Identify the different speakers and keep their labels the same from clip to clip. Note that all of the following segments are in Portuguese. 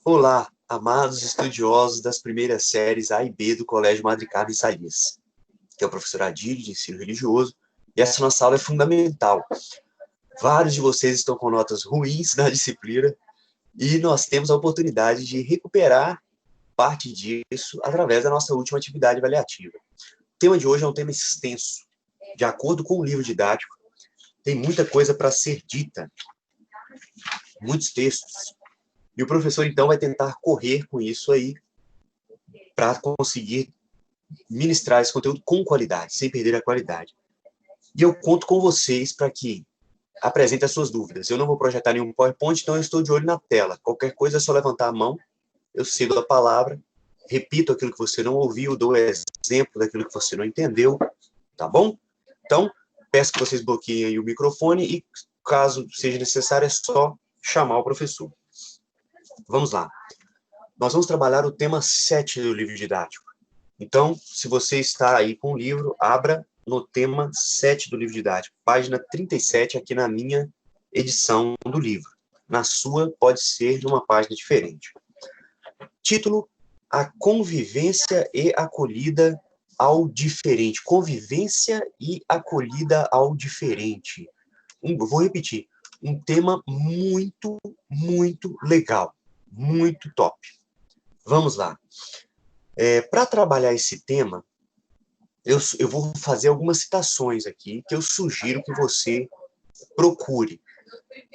Speaker 1: Olá, amados estudiosos das primeiras séries A e B do Colégio Madre Carmen Salias, que é o professor Adílio, de ensino religioso, e essa nossa aula é fundamental. Vários de vocês estão com notas ruins na disciplina, e nós temos a oportunidade de recuperar parte disso através da nossa última atividade avaliativa. O tema de hoje é um tema extenso. De acordo com o livro didático, tem muita coisa para ser dita, muitos textos. E o professor, então, vai tentar correr com isso aí para conseguir ministrar esse conteúdo com qualidade, sem perder a qualidade. E eu conto com vocês para que apresentem as suas dúvidas. Eu não vou projetar nenhum PowerPoint, então eu estou de olho na tela. Qualquer coisa é só levantar a mão, eu cedo a palavra, repito aquilo que você não ouviu, dou exemplo daquilo que você não entendeu, tá bom? Então, peço que vocês bloqueiem aí o microfone e, caso seja necessário, é só chamar o professor. Vamos lá. Nós vamos trabalhar o tema 7 do livro didático. Então, se você está aí com o livro, abra no tema 7 do livro didático, página 37, aqui na minha edição do livro. Na sua, pode ser numa página diferente. Título: A convivência e acolhida ao diferente. Convivência e acolhida ao diferente. Vou repetir. Um tema muito, muito legal. Muito top. Vamos lá. Para trabalhar esse tema, eu vou fazer algumas citações aqui que eu sugiro que você procure.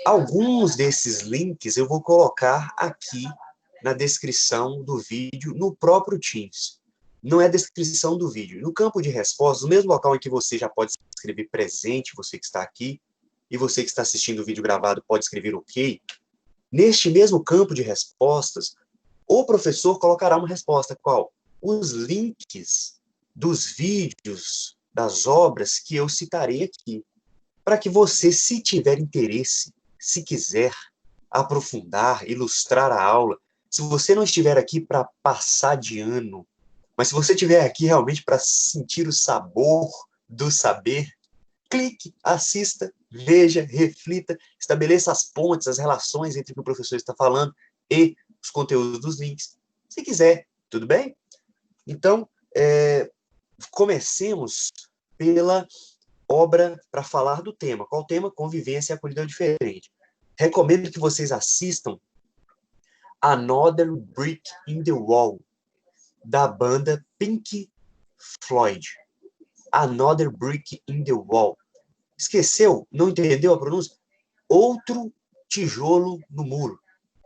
Speaker 1: Alguns desses links eu vou colocar aqui na descrição do vídeo, no próprio Teams. Não é a descrição do vídeo. No campo de respostas, no mesmo local em que você já pode escrever presente, você que está aqui, e você que está assistindo o vídeo gravado pode escrever OK, neste mesmo campo de respostas, o professor colocará uma resposta. Qual? Os links dos vídeos, das obras que eu citarei aqui. Para que você, se tiver interesse, se quiser aprofundar, ilustrar a aula, se você não estiver aqui para passar de ano, mas se você estiver aqui realmente para sentir o sabor do saber, clique, assista, veja, reflita, estabeleça as pontes, as relações entre o que o professor está falando e os conteúdos dos links, se quiser, tudo bem? Então, comecemos pela obra para falar do tema. Qual o tema? Convivência e acolhida diferente. Recomendo que vocês assistam Another Brick in the Wall, da banda Pink Floyd. Another Brick in the Wall. Esqueceu? Não entendeu a pronúncia? Outro tijolo no muro.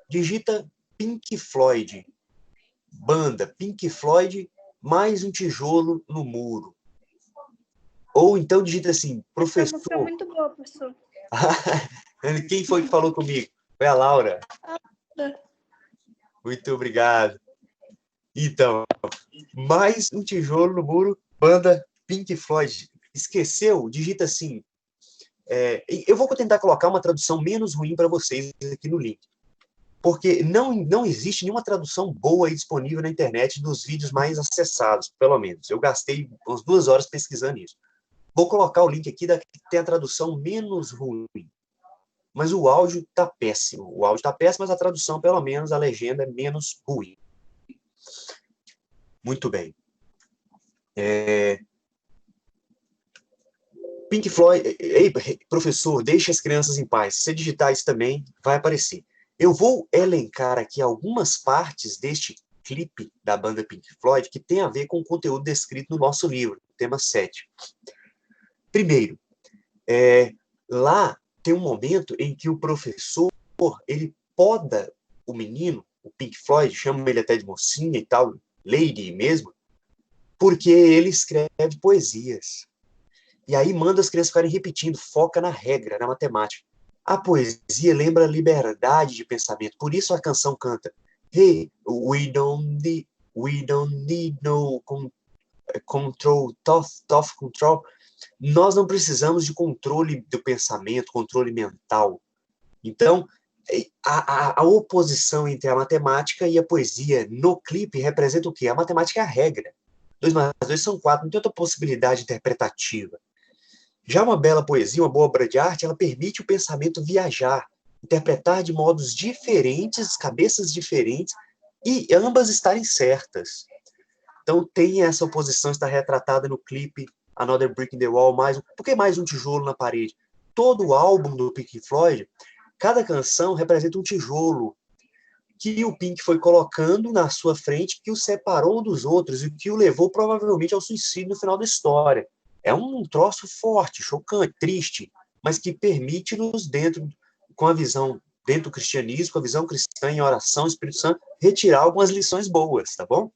Speaker 1: Digita Pink Floyd. Banda Pink Floyd, mais um tijolo no muro. Ou então digita assim, professor...
Speaker 2: Foi muito boa, professor.
Speaker 1: Quem foi que falou comigo? Foi a Laura. Muito obrigado. Então, mais um tijolo no muro, banda Pink Floyd. Esqueceu? Digita assim. Eu vou tentar colocar uma tradução menos ruim para vocês aqui no link. Porque não existe nenhuma tradução boa e disponível na internet dos vídeos mais acessados, pelo menos. Eu gastei umas 2 horas pesquisando isso. Vou colocar o link aqui que tem a tradução menos ruim. Mas o áudio está péssimo. O áudio está péssimo, mas a tradução, pelo menos, a legenda é menos ruim. Muito bem. Pink Floyd... Ei, professor, deixe as crianças em paz. Se você digitar isso também, vai aparecer. Eu vou elencar aqui algumas partes deste clipe da banda Pink Floyd que tem a ver com o conteúdo descrito no nosso livro, tema 7. Primeiro, lá tem um momento em que o professor, ele poda o menino, o Pink Floyd, chama ele até de mocinha e tal, lady mesmo, porque ele escreve poesias. E aí manda as crianças ficarem repetindo, foca na regra, na matemática. A poesia lembra a liberdade de pensamento, por isso a canção canta: Hey, we don't need no control, tough control. Nós não precisamos de controle do pensamento, controle mental. Então, a oposição entre a matemática e a poesia no clipe representa o quê? A matemática é a regra. 2 mais 2 são 4, não tem outra possibilidade interpretativa. Já uma bela poesia, uma boa obra de arte, ela permite o pensamento viajar, interpretar de modos diferentes, cabeças diferentes, e ambas estarem certas. Então tem essa oposição, está retratada no clipe Another Brick in the Wall, por que mais um tijolo na parede? Todo o álbum do Pink Floyd, cada canção representa um tijolo que o Pink foi colocando na sua frente, que o separou dos outros e que o levou provavelmente ao suicídio no final da história. É um troço forte, chocante, triste, mas que permite-nos, com a visão dentro do cristianismo, com a visão cristã em oração, Espírito Santo, retirar algumas lições boas, tá bom?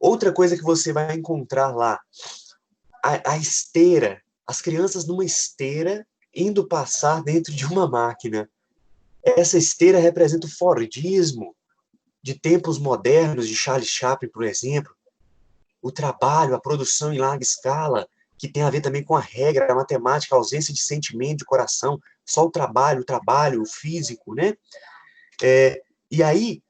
Speaker 1: Outra coisa que você vai encontrar lá, a esteira, as crianças numa esteira indo passar dentro de uma máquina. Essa esteira representa o Fordismo de tempos modernos, de Charles Chaplin, por exemplo. O trabalho, a produção em larga escala, que tem a ver também com a regra, a matemática, a ausência de sentimento, de coração, só o trabalho, o físico, né? E aí,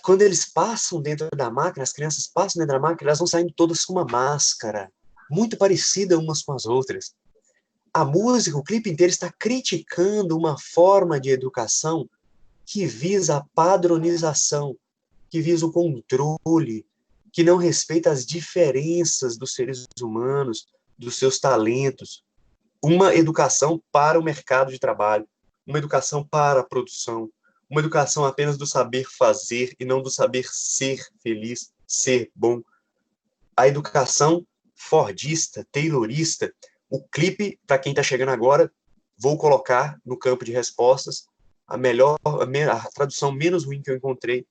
Speaker 1: quando eles passam dentro da máquina, as crianças passam dentro da máquina, elas vão saindo todas com uma máscara, muito parecida umas com as outras. A música, o clipe inteiro está criticando uma forma de educação que visa a padronização, que visa o controle, que não respeita as diferenças dos seres humanos, dos seus talentos. Uma educação para o mercado de trabalho, uma educação para a produção, uma educação apenas do saber fazer e não do saber ser feliz, ser bom. A educação fordista, taylorista, o clipe, para quem está chegando agora, vou colocar no campo de respostas a tradução menos ruim que eu encontrei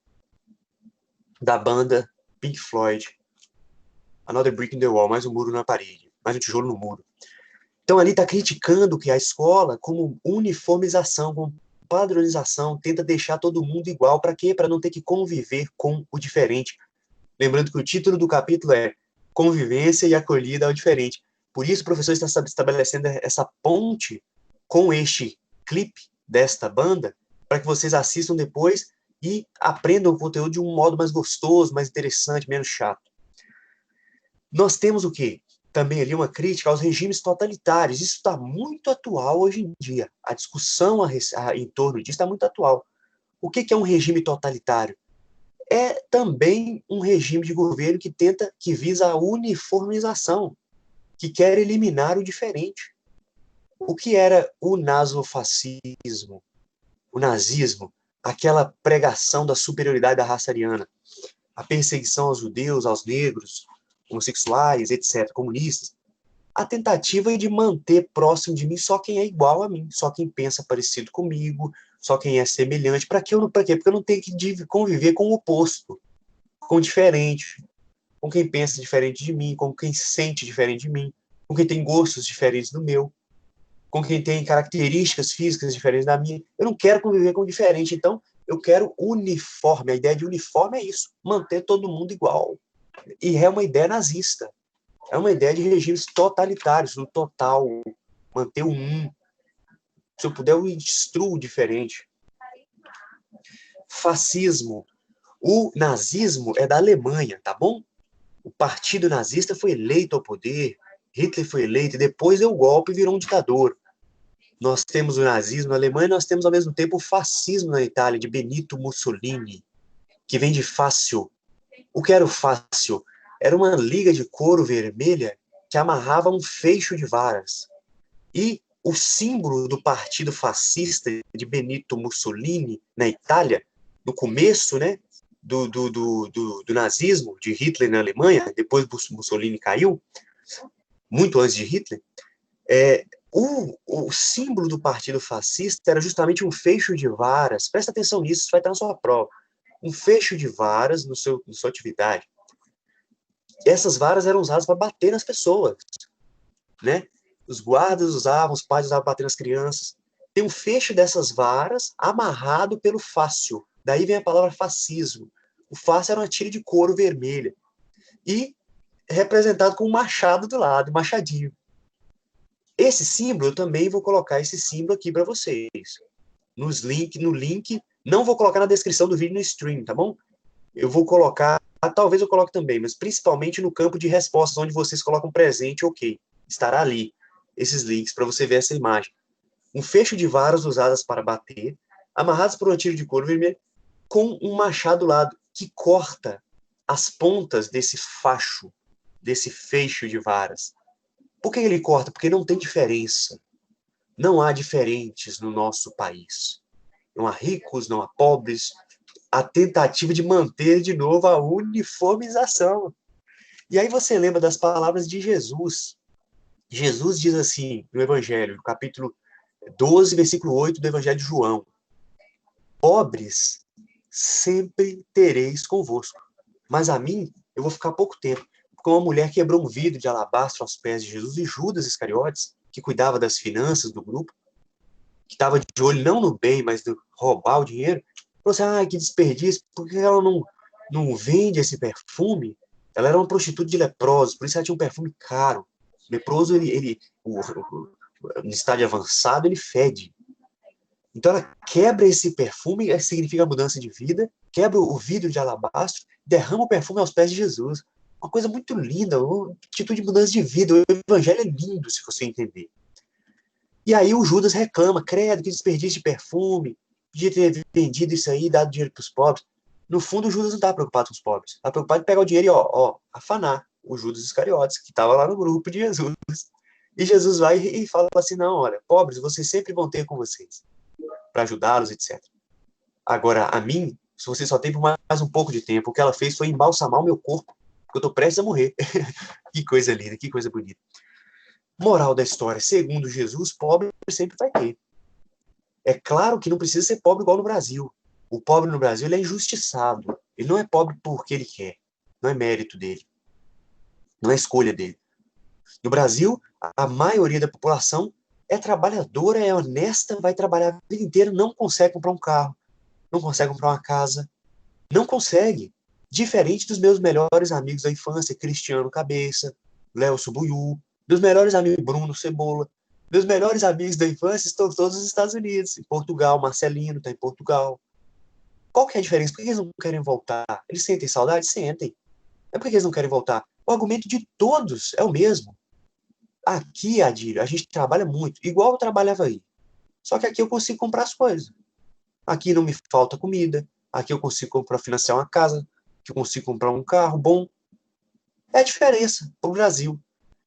Speaker 1: da banda Pink Floyd, Another Brick in the Wall, mais um muro na parede, mais um tijolo no muro. Então ali está criticando que a escola, como uniformização, como padronização, tenta deixar todo mundo igual. Para quê? Para não ter que conviver com o diferente. Lembrando que o título do capítulo é Convivência e Acolhida ao Diferente. Por isso o professor está estabelecendo essa ponte com este clipe desta banda, para que vocês assistam depois e aprendam o conteúdo de um modo mais gostoso, mais interessante, menos chato. Nós temos o quê? Também ali uma crítica aos regimes totalitários. Isso está muito atual hoje em dia. A discussão em torno disso está muito atual. O que é um regime totalitário? É também um regime de governo que visa a uniformização, que quer eliminar o diferente. O que era o nasofascismo, o nazismo, aquela pregação da superioridade da raça ariana, a perseguição aos judeus, aos negros, homossexuais, etc., comunistas, a tentativa de manter próximo de mim só quem é igual a mim, só quem pensa parecido comigo, só quem é semelhante. Para quê? Porque eu não tenho que conviver com o oposto, com o diferente, com quem pensa diferente de mim, com quem sente diferente de mim, com quem tem gostos diferentes do meu, com quem tem características físicas diferentes da minha. Eu não quero conviver com o diferente, então eu quero uniforme. A ideia de uniforme é isso, manter todo mundo igual. E é uma ideia nazista. É uma ideia de regimes totalitários, do total, manter o um. Se eu puder, eu destruo o diferente. Fascismo. O nazismo é da Alemanha, tá bom? O partido nazista foi eleito ao poder, Hitler foi eleito, e depois deu o golpe e virou um ditador. Nós temos o nazismo na Alemanha, e nós temos ao mesmo tempo o fascismo na Itália, de Benito Mussolini, que vem de fácio. O que era o fácio? Era uma liga de couro vermelha que amarrava um feixe de varas. E o símbolo do partido fascista de Benito Mussolini na Itália, no começo, né, do nazismo, de Hitler na Alemanha, depois Mussolini caiu, muito antes de Hitler, o símbolo do partido fascista era justamente um feixe de varas. Presta atenção nisso, isso vai estar na sua prova. Um feixe de varas na sua atividade. Essas varas eram usadas para bater nas pessoas, né? Os guardas usavam, os pais usavam para bater nas crianças. Tem um feixe dessas varas amarrado pelo fácio. Daí vem a palavra fascismo. O fácio era uma tira de couro vermelha. E representado com um machado do lado, um machadinho. Esse símbolo, eu também vou colocar esse símbolo aqui para vocês. No link, não vou colocar na descrição do vídeo no stream, tá bom? Eu vou colocar talvez eu coloque também, mas principalmente no campo de respostas, onde vocês colocam presente, ok. Estará ali esses links para você ver essa imagem. Um fecho de varas usadas para bater, amarradas por um tiro de couro vermelho, com um machado do lado, que corta as pontas desse facho, desse fecho de varas. Por que ele corta? Porque não tem diferença. Não há diferentes no nosso país. Não há ricos, não há pobres. A tentativa de manter de novo a uniformização. E aí você lembra das palavras de Jesus. Jesus diz assim, no Evangelho, no capítulo 12, versículo 8 do Evangelho de João: pobres sempre tereis convosco, mas a mim eu vou ficar pouco tempo. Porque uma mulher quebrou um vidro de alabastro aos pés de Jesus, e Judas Iscariotes, que cuidava das finanças do grupo, que estava de olho não no bem, mas no roubar o dinheiro, falou assim: que desperdício, por que ela não vende esse perfume? Ela era uma prostituta de leprosos, por isso ela tinha um perfume caro. Leproso, no estágio avançado, ele fede. Então ela quebra esse perfume, que significa mudança de vida, quebra o vidro de alabastro, derrama o perfume aos pés de Jesus. Uma coisa muito linda, uma atitude de mudança de vida. O evangelho é lindo, se você entender. E aí o Judas reclama: credo, que desperdício de perfume, podia ter vendido isso aí, dado dinheiro para os pobres. No fundo, o Judas não está preocupado com os pobres, está preocupado em pegar o dinheiro e afanar o Judas Iscariotes, que estava lá no grupo de Jesus. E Jesus vai e fala assim: não, olha, pobres, vocês sempre vão ter com vocês, para ajudá-los, etc. Agora, a mim, se você só tem por mais um pouco de tempo, o que ela fez foi embalsamar o meu corpo, porque eu estou prestes a morrer. Que coisa linda, que coisa bonita. Moral da história: segundo Jesus, pobre sempre vai ter. É claro que não precisa ser pobre igual no Brasil. O pobre no Brasil, ele é injustiçado. Ele não é pobre porque ele quer. Não é mérito dele. Não é escolha dele. No Brasil, a maioria da população é trabalhadora, é honesta, vai trabalhar a vida inteira, não consegue comprar um carro, não consegue comprar uma casa, não consegue. Diferente dos meus melhores amigos da infância, Cristiano Cabeça, Léo Subuiú, dos melhores amigos Bruno Cebola. Meus melhores amigos da infância estão todos nos Estados Unidos, em Portugal. Marcelino está em Portugal. Qual que é a diferença? Por que eles não querem voltar? Eles sentem saudade? Sentem. É porque eles não querem voltar. O argumento de todos é o mesmo. Aqui, Adílio, a gente trabalha muito, igual eu trabalhava aí. Só que aqui eu consigo comprar as coisas. Aqui não me falta comida. Aqui eu consigo comprar, financiar uma casa. Aqui eu consigo comprar um carro bom. É a diferença para o Brasil.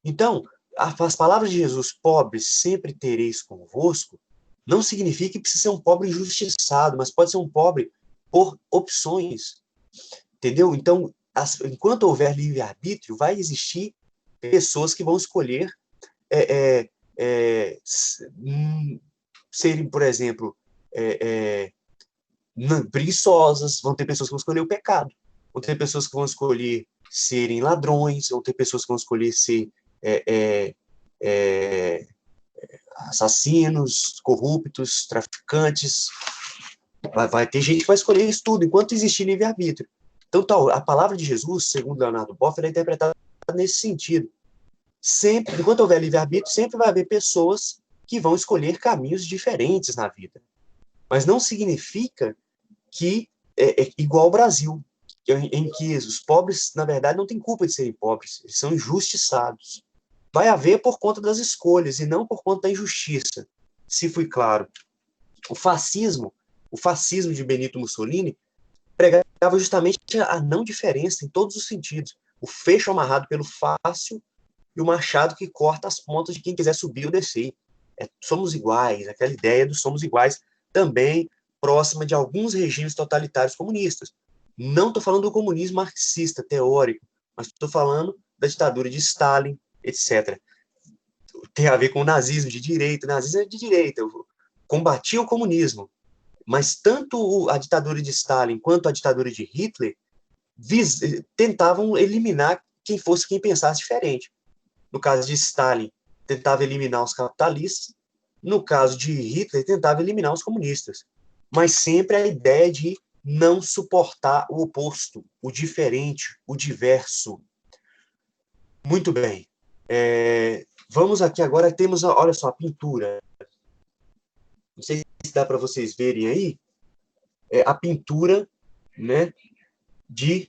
Speaker 1: Então, as palavras de Jesus: pobres sempre tereis convosco, não significa que precisa ser um pobre injustiçado, mas pode ser um pobre por opções. Entendeu? Então, enquanto houver livre-arbítrio, vai existir pessoas que vão escolher é, é, é, serem, por exemplo, preguiçosas, vão ter pessoas que vão escolher o pecado, vão ter pessoas que vão escolher serem ladrões, vão ter pessoas que vão escolher ser é, é, é, assassinos, corruptos, traficantes. Vai ter gente que vai escolher isso tudo, enquanto existir livre-arbítrio. Então, a palavra de Jesus, segundo Leonardo Boff, é interpretada nesse sentido. Sempre, enquanto houver livre-arbítrio, sempre vai haver pessoas que vão escolher caminhos diferentes na vida. Mas não significa que é igual ao Brasil, em que os pobres, na verdade, não têm culpa de serem pobres, eles são injustiçados. Vai haver por conta das escolhas e não por conta da injustiça. Se fui claro, o fascismo de Benito Mussolini pregava justamente a não diferença em todos os sentidos. O fecho amarrado pelo fácil e o machado que corta as pontas de quem quiser subir ou descer. Somos iguais, aquela ideia do somos iguais, também próxima de alguns regimes totalitários comunistas. Não estou falando do comunismo marxista, teórico, mas estou falando da ditadura de Stalin, etc. Tem a ver com o nazismo de direita. O nazismo é de direita, combatia o comunismo. Mas tanto a ditadura de Stalin quanto a ditadura de Hitler tentavam eliminar quem pensasse diferente. No caso de Stalin, tentava eliminar os capitalistas. No caso de Hitler, tentava eliminar os comunistas. Mas sempre a ideia de não suportar o oposto, o diferente, o diverso. Muito bem. Vamos aqui agora, temos, olha só, a pintura. Não sei se dá para vocês verem aí. A pintura, né, de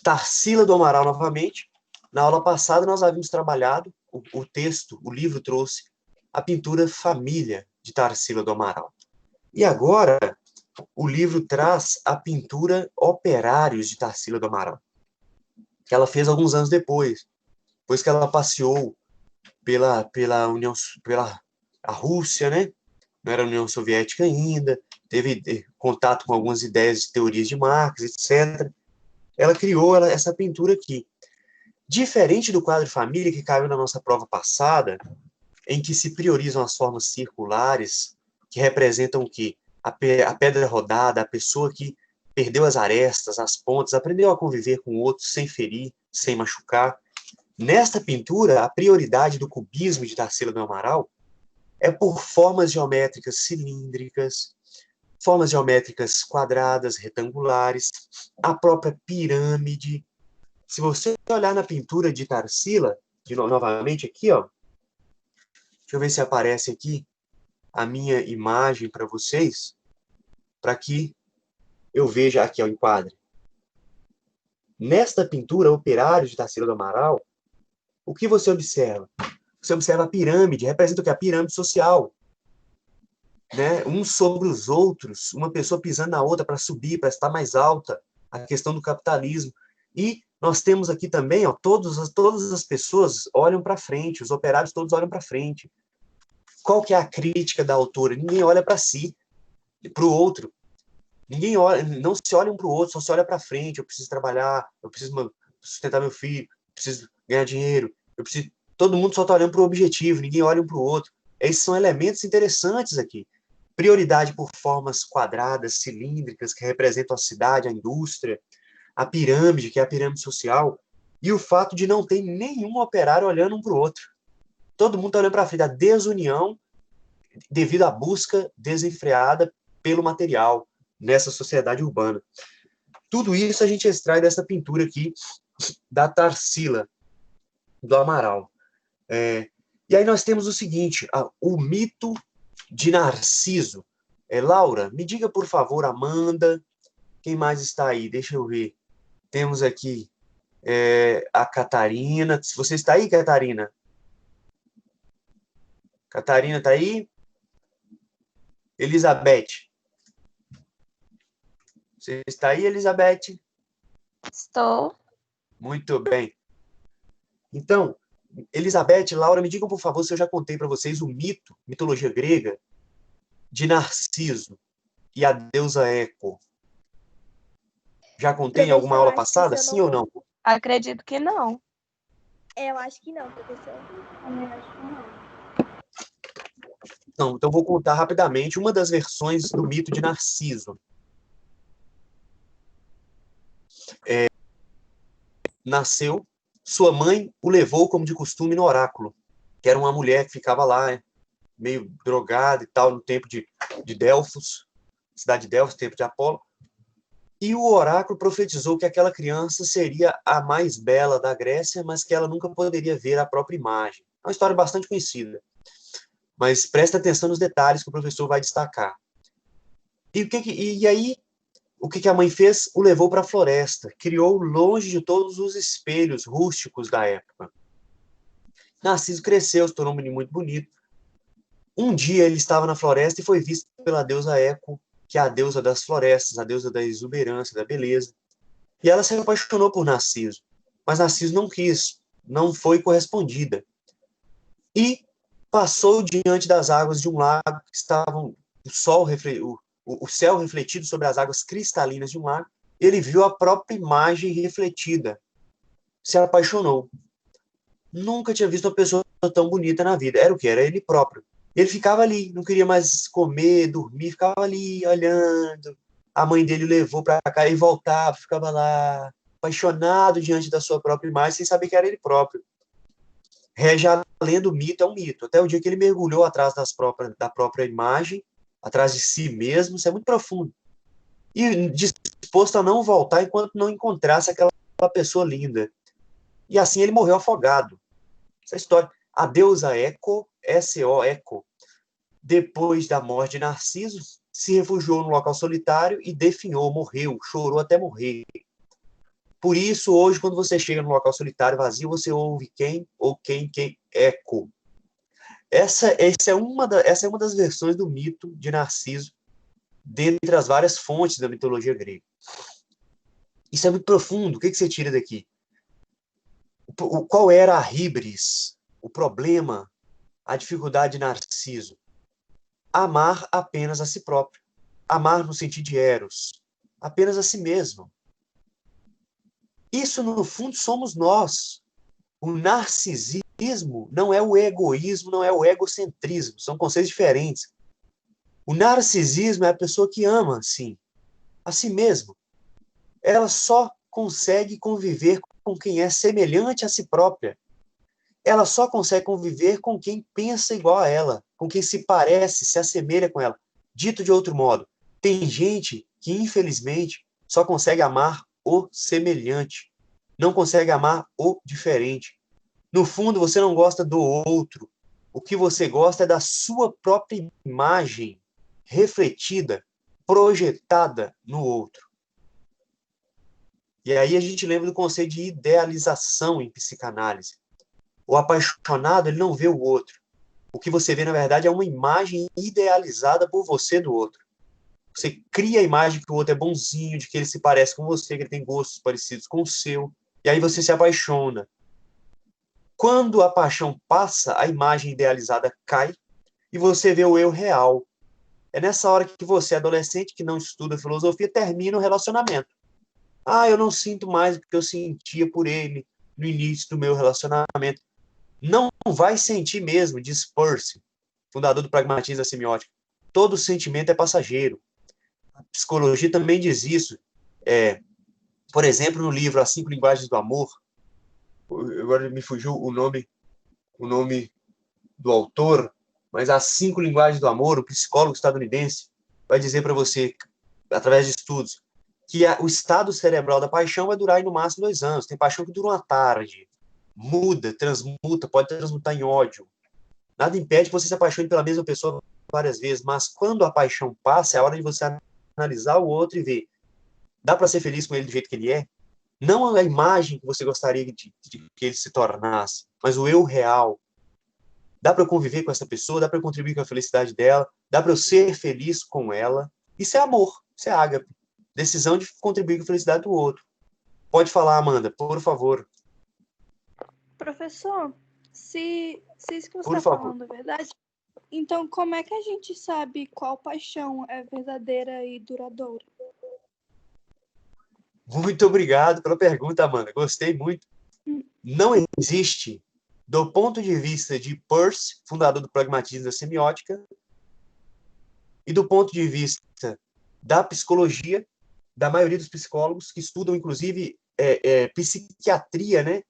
Speaker 1: Tarsila do Amaral novamente. Na aula passada nós havíamos trabalhado, o texto, o livro trouxe a pintura Família de Tarsila do Amaral. E agora o livro traz a pintura Operários de Tarsila do Amaral, que ela fez alguns anos depois que ela passeou pela a Rússia, né? Não era a União Soviética ainda, teve contato com algumas ideias de teorias de Marx, etc. Ela criou essa pintura aqui. Diferente do quadro Família, que caiu na nossa prova passada, em que se priorizam as formas circulares, que representam o quê? A pedra rodada, a pessoa que perdeu as arestas, as pontas, aprendeu a conviver com outros sem ferir, sem machucar. Nesta pintura, a prioridade do cubismo de Tarsila do Amaral é por formas geométricas cilíndricas, formas geométricas quadradas, retangulares, a própria pirâmide. Se você olhar na pintura de Tarsila, novamente aqui, ó, deixa eu ver se aparece aqui a minha imagem para vocês, para que eu veja aqui, ó, enquadre. Nesta pintura, Operário de Tarsila do Amaral, o que você observa? Você observa a pirâmide, representa o que? A pirâmide social. Né? Uns sobre os outros, uma pessoa pisando na outra para subir, para estar mais alta, a questão do capitalismo. E nós temos aqui também, ó, todas as pessoas olham para frente, os operários todos olham para frente. Qual que é a crítica da autora? Ninguém olha para si, para o outro. Ninguém olha, não se olha um para o outro, só se olha para frente. Eu preciso trabalhar, eu preciso sustentar meu filho, eu preciso ganhar dinheiro, eu preciso. Todo mundo só está olhando para o objetivo, ninguém olha um para o outro. Esses são elementos interessantes aqui. Prioridade por formas quadradas, cilíndricas, que representam a cidade, a indústria, a pirâmide, que é a pirâmide social, e o fato de não ter nenhum operário olhando um para o outro. Todo mundo está olhando para frente, a desunião devido à busca desenfreada pelo material nessa sociedade urbana. Tudo isso a gente extrai dessa pintura aqui da Tarsila do Amaral. E aí nós temos o seguinte, o mito de Narciso. Laura, me diga, por favor, Amanda, quem mais está aí? Deixa eu ver. Temos aqui a Catarina. Você está aí, Catarina? Catarina está aí? Elizabeth. Você está aí, Elizabeth?
Speaker 2: Estou.
Speaker 1: Muito bem. Então, Elizabeth, Laura, me digam, por favor, se eu já contei para vocês o mito, mitologia grega, de Narciso e a deusa Eco. Já contei em alguma
Speaker 3: Professor,
Speaker 1: aula
Speaker 3: acho que
Speaker 1: passada,
Speaker 3: isso eu
Speaker 1: sim ou não?
Speaker 2: Acredito que não.
Speaker 3: Eu acho que não, professor.
Speaker 2: Também acho que não.
Speaker 1: Não, então vou contar rapidamente uma das versões do mito de Narciso. Nasceu, sua mãe o levou, como de costume, no oráculo, que era uma mulher que ficava lá, meio drogada e tal, no tempo de Delfos, cidade de Delfos, tempo de Apolo. E o oráculo profetizou que aquela criança seria a mais bela da Grécia, mas que ela nunca poderia ver a própria imagem. É uma história bastante conhecida. Mas presta atenção nos detalhes que o professor vai destacar. E aí, o que a mãe fez? O levou para a floresta, criou longe de todos os espelhos rústicos da época. Narciso cresceu, se tornou um menino muito bonito. Um dia ele estava na floresta e foi visto pela deusa Eco, que é a deusa das florestas, a deusa da exuberância, da beleza. E ela se apaixonou por Narciso. Mas Narciso não quis, não foi correspondida. E passou diante das águas de um lago que estavam o céu refletido sobre as águas cristalinas de um lago. Ele viu a própria imagem refletida. Se apaixonou. Nunca tinha visto uma pessoa tão bonita na vida. Era o que? Era ele próprio. Ele ficava ali, não queria mais comer, dormir, ficava ali olhando. A mãe dele o levou para cá e voltava, ficava lá, apaixonado diante da sua própria imagem, sem saber que era ele próprio. Rege a lenda, o mito é um mito. Até o dia que ele mergulhou atrás da própria imagem, atrás de si mesmo, isso é muito profundo. E disposto a não voltar enquanto não encontrasse aquela pessoa linda. E assim ele morreu afogado. Essa história. A deusa Eco, S-O, Eco, depois da morte de Narciso, se refugiou num local solitário e definhou, morreu, chorou até morrer. Por isso, hoje, quando você chega num local solitário, vazio, você ouve quem? Ou quem? Eco. Essa é uma das versões do mito de Narciso, dentre as várias fontes da mitologia grega. Isso é muito profundo. O que você tira daqui? Qual era a híbris, o problema, a dificuldade de Narciso? Amar apenas a si próprio. Amar no sentido de eros. Apenas a si mesmo. Isso, no fundo, somos nós. O narcisismo não é o egoísmo, não é o egocentrismo. São conceitos diferentes. O narcisismo é a pessoa que ama, sim, a si mesmo. Ela só consegue conviver com quem é semelhante a si própria. Ela só consegue conviver com quem pensa igual a ela, com quem se parece, se assemelha com ela. Dito de outro modo, tem gente que, infelizmente, só consegue amar o semelhante, não consegue amar o diferente. No fundo, você não gosta do outro. O que você gosta é da sua própria imagem refletida, projetada no outro. E aí a gente lembra do conceito de idealização em psicanálise. O apaixonado, ele não vê o outro. O que você vê, na verdade, é uma imagem idealizada por você do outro. Você cria a imagem que o outro é bonzinho, de que ele se parece com você, que ele tem gostos parecidos com o seu. E aí você se apaixona. Quando a paixão passa, a imagem idealizada cai e você vê o eu real. É nessa hora que você, adolescente que não estuda filosofia, termina o relacionamento. Ah, eu não sinto mais o que eu sentia por ele no início do meu relacionamento. Não vai sentir mesmo, diz Peirce, fundador do pragmatismo da semiótica. Todo sentimento é passageiro. A psicologia também diz isso. Por exemplo, no livro As 5 Linguagens do Amor, agora me fugiu o nome do autor, mas As 5 Linguagens do Amor, o psicólogo estadunidense, vai dizer para você, através de estudos, que o estado cerebral da paixão vai durar aí, no máximo 2 anos. Tem paixão que dura uma tarde, muda, transmuta, pode transmutar em ódio. Nada impede que você se apaixone pela mesma pessoa várias vezes, mas quando a paixão passa, é a hora de você analisar o outro e ver, dá para ser feliz com ele do jeito que ele é? Não a imagem que você gostaria de que ele se tornasse, mas o eu real. Dá para eu conviver com essa pessoa, dá para eu contribuir com a felicidade dela, dá para eu ser feliz com ela. Isso é amor, isso é ágape. Decisão de contribuir com a felicidade do outro. Pode falar, Amanda, por favor.
Speaker 4: Professor, se isso que você
Speaker 1: Por
Speaker 4: está
Speaker 1: favor.
Speaker 4: falando é verdade, então como é que a gente sabe qual paixão é verdadeira e duradoura?
Speaker 1: Muito obrigado pela pergunta, Amanda. Gostei muito. Não existe, do ponto de vista de Peirce, fundador do pragmatismo da semiótica, e do ponto de vista da psicologia, da maioria dos psicólogos que estudam, inclusive, psiquiatria, né?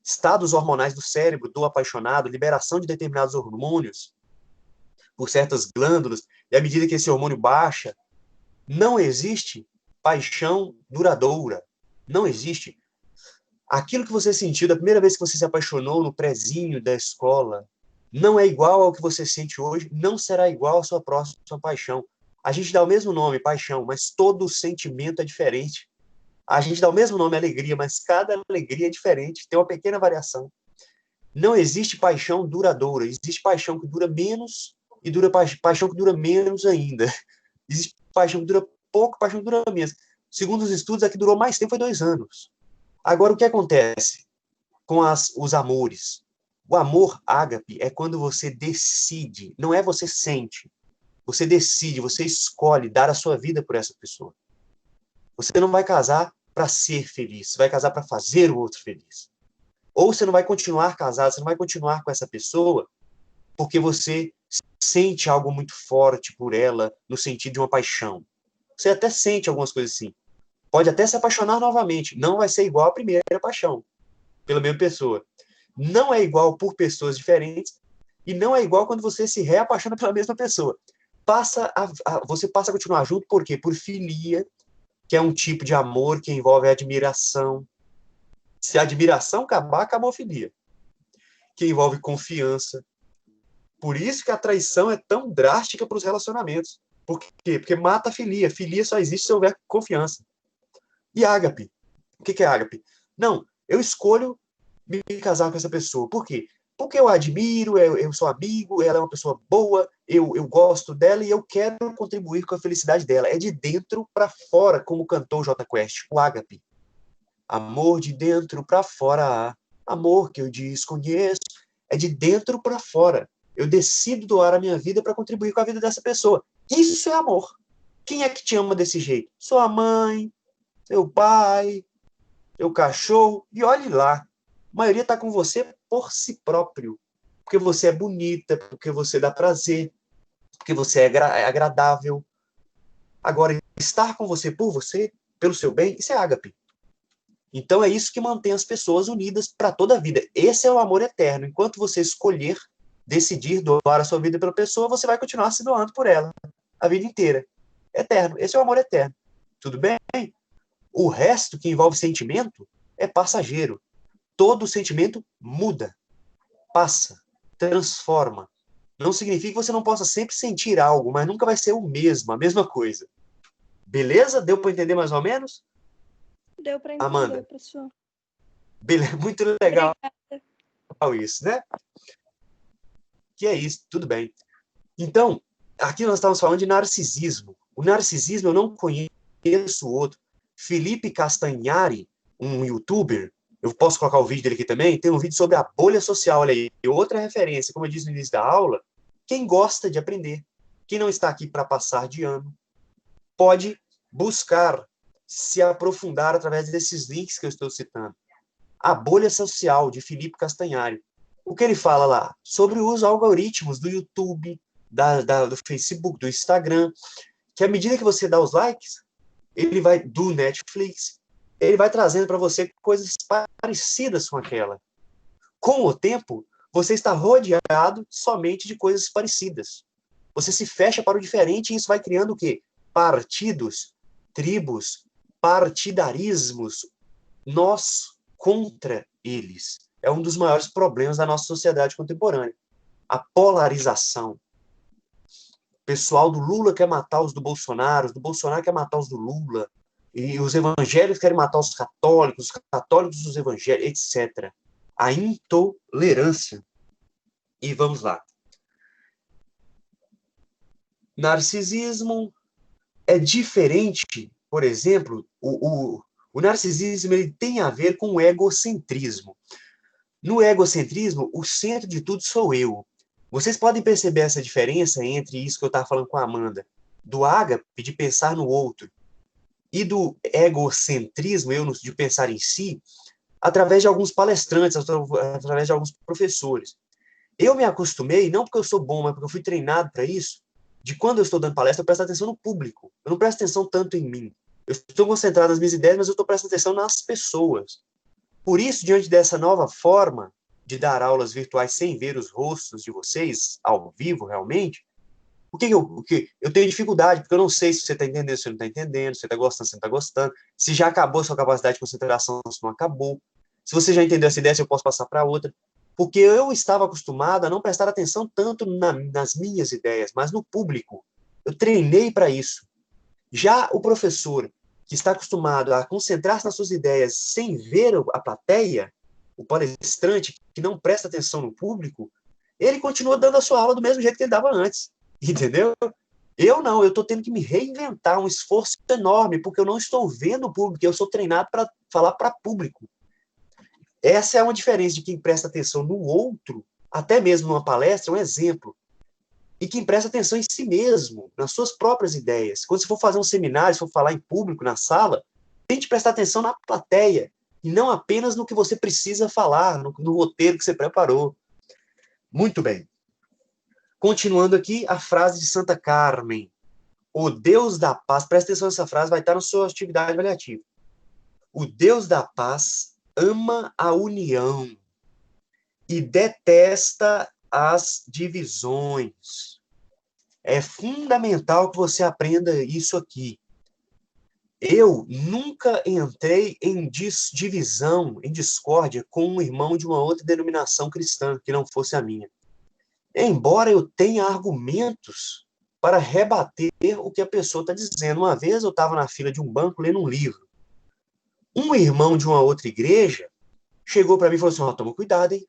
Speaker 1: Estados hormonais do cérebro do apaixonado, liberação de determinados hormônios por certas glândulas, e à medida que esse hormônio baixa, não existe paixão duradoura. Não existe. Aquilo que você sentiu da primeira vez que você se apaixonou no prezinho da escola não é igual ao que você sente hoje, não será igual à sua próxima paixão. A gente dá o mesmo nome, paixão, mas todo sentimento é diferente. A gente dá o mesmo nome, alegria, mas cada alegria é diferente, tem uma pequena variação. Não existe paixão duradoura, existe paixão que dura menos e paixão que dura menos ainda. Existe paixão que dura pouco, paixão que dura menos. Segundo os estudos, a que durou mais tempo foi 2 anos. Agora, o que acontece com os amores? O amor ágape é quando você decide, não é você sente. Você decide, você escolhe dar a sua vida por essa pessoa. Você não vai casar para ser feliz, você vai casar para fazer o outro feliz. Ou você não vai continuar casado, você não vai continuar com essa pessoa porque você sente algo muito forte por ela, no sentido de uma paixão. Você até sente algumas coisas assim. Pode até se apaixonar novamente. Não vai ser igual à primeira paixão, pela mesma pessoa. Não é igual por pessoas diferentes e não é igual quando você se reapaixona pela mesma pessoa. Você passa a continuar junto, por quê? Por filia, que é um tipo de amor que envolve a admiração. Se a admiração acabar, acabou a filia. Que envolve confiança. Por isso que a traição é tão drástica para os relacionamentos. Por quê? Porque mata a filia. Filia só existe se houver confiança. E ágape. O que é ágape? Não, eu escolho me casar com essa pessoa. Por quê? Porque eu admiro, eu sou amigo, ela é uma pessoa boa, eu gosto dela e eu quero contribuir com a felicidade dela. É de dentro para fora, como cantou o Jota Quest, o ágape. Amor de dentro para fora, amor que eu desconheço. É de dentro para fora. Eu decido doar a minha vida para contribuir com a vida dessa pessoa. Isso é amor. Quem é que te ama desse jeito? Sua mãe, seu pai, seu cachorro. E olhe lá, a maioria está com você por si próprio. Porque você é bonita, porque você dá prazer, porque você é agradável. Agora, estar com você por você, pelo seu bem, isso é ágape. Então é isso que mantém as pessoas unidas para toda a vida. Esse é o amor eterno. Enquanto você escolher, decidir doar a sua vida pela pessoa, você vai continuar se doando por ela a vida inteira. Eterno. Esse é o amor eterno. Tudo bem? O resto que envolve sentimento é passageiro. Todo sentimento muda, passa, transforma. Não significa que você não possa sempre sentir algo, mas nunca vai ser o mesmo, a mesma coisa. Beleza? Deu para entender mais ou menos?
Speaker 4: Deu para entender,
Speaker 1: Amanda.
Speaker 4: professor.
Speaker 1: Beleza, muito legal.
Speaker 4: Obrigada.
Speaker 1: Isso, né? Que é isso, tudo bem. Então, aqui nós estamos falando de narcisismo. O narcisismo eu não conheço o outro. Felipe Castanhari, um youtuber, eu posso colocar o vídeo dele aqui também, tem um vídeo sobre a bolha social, olha aí. Outra referência, como eu disse no início da aula, quem gosta de aprender, quem não está aqui para passar de ano, pode buscar se aprofundar através desses links que eu estou citando. A bolha social, de Felipe Castanhari. O que ele fala lá? Sobre os algoritmos do YouTube, do Facebook, do Instagram, que à medida que você dá os likes, ele vai, do Netflix, ele vai trazendo para você coisas parecidas com aquela. Com o tempo, você está rodeado somente de coisas parecidas. Você se fecha para o diferente e isso vai criando o quê? Partidos, tribos, partidarismos, nós contra eles. É um dos maiores problemas da nossa sociedade contemporânea. A polarização. O pessoal do Lula quer matar os do Bolsonaro quer matar os do Lula, e os evangélicos querem matar os católicos os evangélicos, etc. A intolerância. E vamos lá. Narcisismo é diferente, por exemplo, o narcisismo ele tem a ver com o egocentrismo. No egocentrismo, o centro de tudo sou eu. Vocês podem perceber essa diferença entre isso que eu estava falando com a Amanda, do ágape, de pensar no outro, e do egocentrismo, eu de pensar em si, através de alguns palestrantes, através de alguns professores. Eu me acostumei, não porque eu sou bom, mas porque eu fui treinado para isso, de quando eu estou dando palestra, eu presto atenção no público. Eu não presto atenção tanto em mim. Eu estou concentrado nas minhas ideias, mas eu estou prestando atenção nas pessoas. Por isso, diante dessa nova forma de dar aulas virtuais sem ver os rostos de vocês, ao vivo, realmente, o que eu tenho dificuldade, porque eu não sei se você está entendendo, se você não está entendendo, se você está gostando, se não está gostando, se já acabou a sua capacidade de concentração, se não acabou. Se você já entendeu essa ideia, se eu posso passar para outra. Porque eu estava acostumado a não prestar atenção tanto nas minhas ideias, mas no público. Eu treinei para isso. Já o professor, que está acostumado a concentrar-se nas suas ideias sem ver a plateia, o palestrante que não presta atenção no público, ele continua dando a sua aula do mesmo jeito que ele dava antes. Entendeu? Eu não, eu estou tendo que me reinventar, um esforço enorme, porque eu não estou vendo o público, eu sou treinado para falar para público. Essa é uma diferença de quem presta atenção no outro, até mesmo numa palestra, um exemplo, e quem presta atenção em si mesmo, nas suas próprias ideias. Quando você for fazer um seminário, se for falar em público, na sala, tente prestar atenção na plateia, e não apenas no que você precisa falar, no roteiro que você preparou. Muito bem. Continuando aqui, a frase de Santa Carmen. O Deus da paz, presta atenção nessa frase, vai estar na sua atividade avaliativa. O Deus da paz ama a união e detesta as divisões. É fundamental que você aprenda isso aqui. Eu nunca entrei em divisão, em discórdia, com um irmão de uma outra denominação cristã, que não fosse a minha. Embora eu tenha argumentos para rebater o que a pessoa está dizendo. Uma vez eu estava na fila de um banco lendo um livro. Um irmão de uma outra igreja chegou para mim e falou assim, toma cuidado, hein?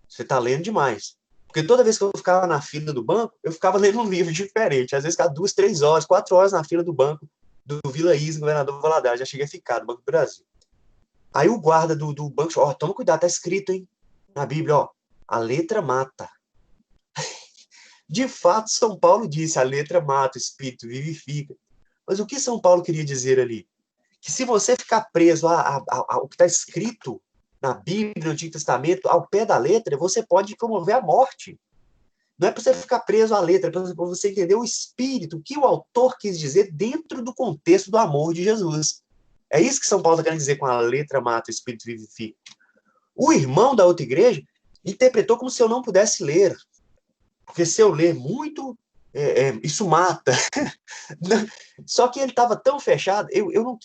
Speaker 1: Você está lendo demais. Porque toda vez que eu ficava na fila do banco, eu ficava lendo um livro diferente. Às vezes ficava 2, 3 horas, 4 horas na fila do banco do Vila Is, governador Valadares. Já cheguei a ficar no Banco do Brasil. Aí o guarda do banco falou, toma cuidado, tá escrito, hein? Na Bíblia, a letra mata. De fato, São Paulo disse, a letra mata, o espírito vivifica. Mas o que São Paulo queria dizer ali? Que se você ficar preso ao que está escrito na Bíblia, no Antigo Testamento, ao pé da letra, você pode promover a morte. Não é para você ficar preso à letra, é para você entender o espírito, o que o autor quis dizer dentro do contexto do amor de Jesus. É isso que São Paulo está querendo dizer com a letra mata, o espírito vivifica. O irmão da outra igreja interpretou como se eu não pudesse ler. Porque se eu ler muito, isso mata. Só que ele estava tão fechado, eu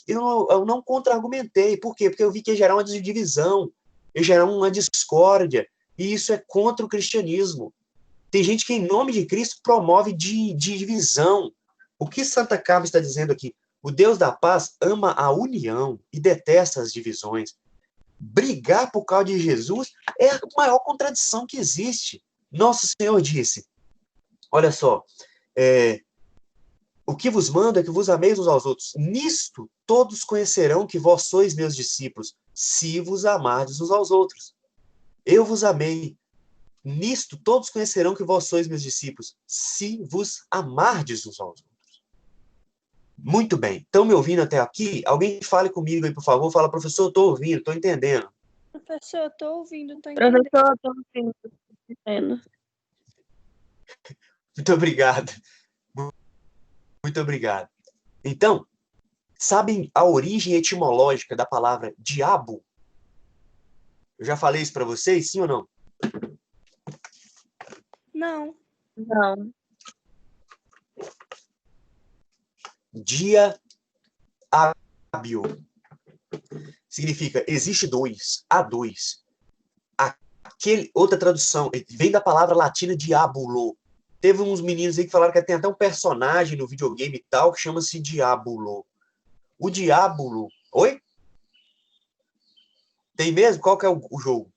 Speaker 1: não contra-argumentei. Por quê? Porque eu vi que ia gerar uma divisão, ia gerar uma discórdia, e isso é contra o cristianismo. Tem gente que, em nome de Cristo, promove divisão. O que Santa Carmen está dizendo aqui? O Deus da paz ama a união e detesta as divisões. Brigar por causa de Jesus é a maior contradição que existe. Nosso Senhor disse, olha só, o que vos mando é que vos ameis uns aos outros. Nisto todos conhecerão que vós sois meus discípulos, se vos amardes uns aos outros. Eu vos amei. Nisto todos conhecerão que vós sois meus discípulos, se vos amardes uns aos outros. Muito bem. Estão me ouvindo até aqui? Alguém fale comigo aí, por favor. Fala, professor, estou ouvindo, estou entendendo.
Speaker 4: Professor, estou ouvindo, estou entendendo.
Speaker 2: Professor, estou ouvindo.
Speaker 1: Muito obrigado. Muito obrigado. Então, sabem a origem etimológica da palavra diabo? Eu já falei isso para vocês, sim ou não?
Speaker 4: Não.
Speaker 2: Não.
Speaker 1: Diábio significa existe dois, há dois. Outra tradução, vem da palavra latina diabulo. Teve uns meninos aí que falaram que tem até um personagem no videogame e tal que chama-se Diabulo. O Diabulo... Oi? Tem mesmo? Qual que é o jogo?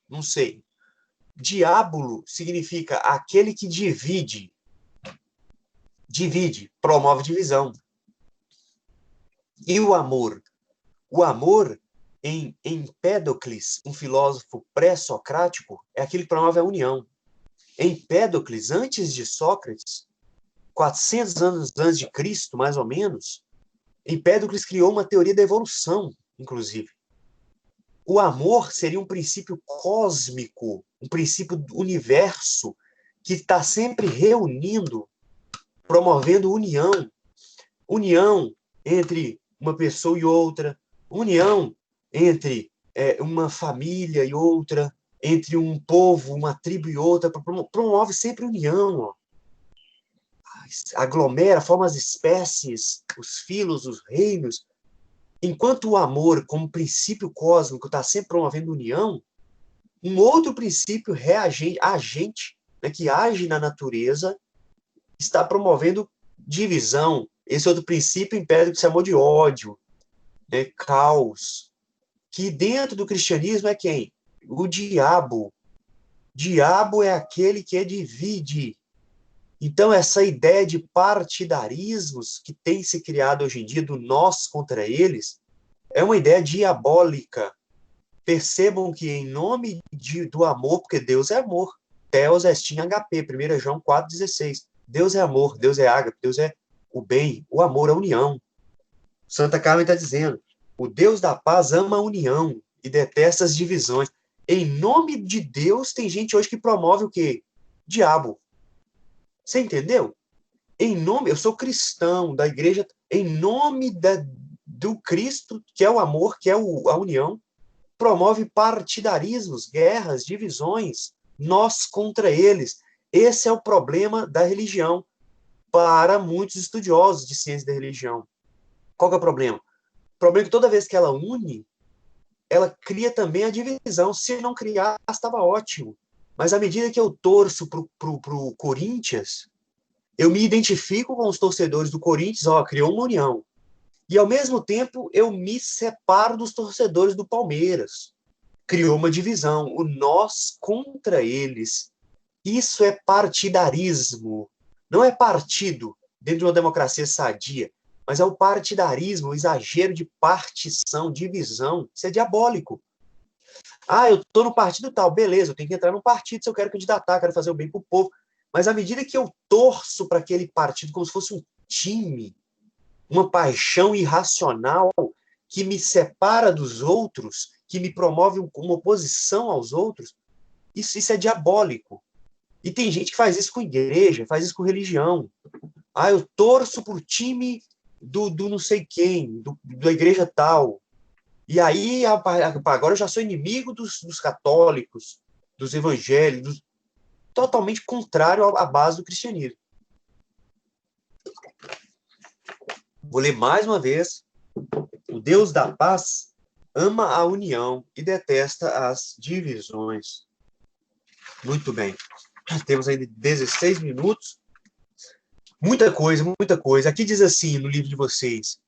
Speaker 1: Não sei. Diabulo significa aquele que divide. Divide, promove divisão. E o amor? O amor, em Empédocles, um filósofo pré-socrático, é aquele que promove a união. Empédocles, antes de Sócrates, 400 anos antes de Cristo, mais ou menos, Empédocles criou uma teoria da evolução, inclusive. O amor seria um princípio cósmico, um princípio do universo, que está sempre reunindo, promovendo união. União entre uma pessoa e outra, união entre uma família e outra, entre um povo, uma tribo e outra, promove sempre união. Ó. Aglomera, forma as espécies, os filos, os reinos. Enquanto o amor, como princípio cósmico, está sempre promovendo união, um outro princípio agente, né, que age na natureza, está promovendo divisão. Esse outro princípio impede que se chamou de ódio, né, caos, que dentro do cristianismo é quem? O diabo. Diabo é aquele que divide. Então, essa ideia de partidarismos que tem se criado hoje em dia, do nós contra eles, é uma ideia diabólica. Percebam que em nome do amor, porque Deus é amor, Theos estin HP, 1 João 4,16. Deus é amor, Deus é ágape, Deus é o bem, o amor, a união. Santa Carmen está dizendo, o Deus da paz ama a união e detesta as divisões. Em nome de Deus, tem gente hoje que promove o quê? Diabo. Você entendeu? Em nome, eu sou cristão da igreja, em nome do Cristo, que é o amor, que é a união, promove partidarismos, guerras, divisões, nós contra eles. Esse é o problema da religião para muitos estudiosos de ciência da religião. Qual que é o problema? O problema é que toda vez que ela une, ela cria também a divisão. Se não criar, estava ótimo. Mas à medida que eu torço pro Corinthians, eu me identifico com os torcedores do Corinthians, criou uma união. E, ao mesmo tempo, eu me separo dos torcedores do Palmeiras. Criou uma divisão, o nós contra eles. Isso é partidarismo. Não é partido dentro de uma democracia sadia, mas é o partidarismo, o exagero de partição, divisão. Isso é diabólico. Ah, eu estou no partido tal, beleza, eu tenho que entrar num partido se eu quero candidatar, quero fazer o bem para o povo. Mas à medida que eu torço para aquele partido como se fosse um time, uma paixão irracional que me separa dos outros, que me promove uma oposição aos outros, isso é diabólico. E tem gente que faz isso com igreja, faz isso com religião. Ah, eu torço pro time do não sei quem, da igreja tal. E aí, agora eu já sou inimigo dos católicos, dos evangélicos, totalmente contrário à base do cristianismo. Vou ler mais uma vez. O Deus da paz ama a união e detesta as divisões. Muito bem. Temos ainda 16 minutos. Muita coisa, muita coisa. Aqui diz assim, no livro de vocês,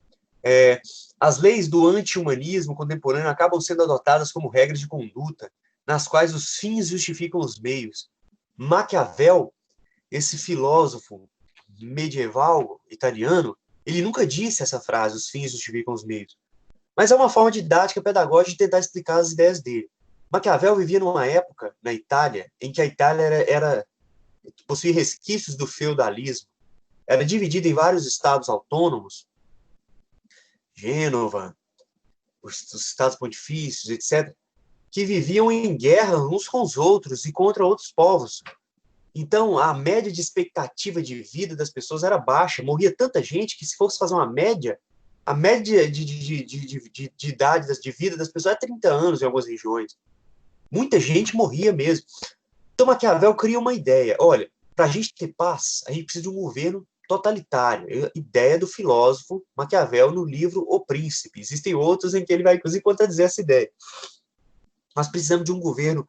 Speaker 1: as leis do anti-humanismo contemporâneo acabam sendo adotadas como regras de conduta, nas quais os fins justificam os meios. Maquiavel, esse filósofo medieval italiano, ele nunca disse essa frase, os fins justificam os meios. Mas é uma forma didática, pedagógica de tentar explicar as ideias dele. Maquiavel vivia numa época, na Itália, em que a Itália possuía resquícios do feudalismo. Era dividida em vários estados autônomos, Gênova, os estados pontifícios, etc., que viviam em guerra uns com os outros e contra outros povos. Então, a média de expectativa de vida das pessoas era baixa. Morria tanta gente que, se fosse fazer uma média, a média de idade de vida das pessoas é 30 anos em algumas regiões. Muita gente morria mesmo. Então, Maquiavel cria uma ideia. Olha, para a gente ter paz, a gente precisa de um governo totalitário. Ideia do filósofo Maquiavel no livro O Príncipe. Existem outros em que ele vai, inclusive, contradizer essa ideia. Nós precisamos de um governo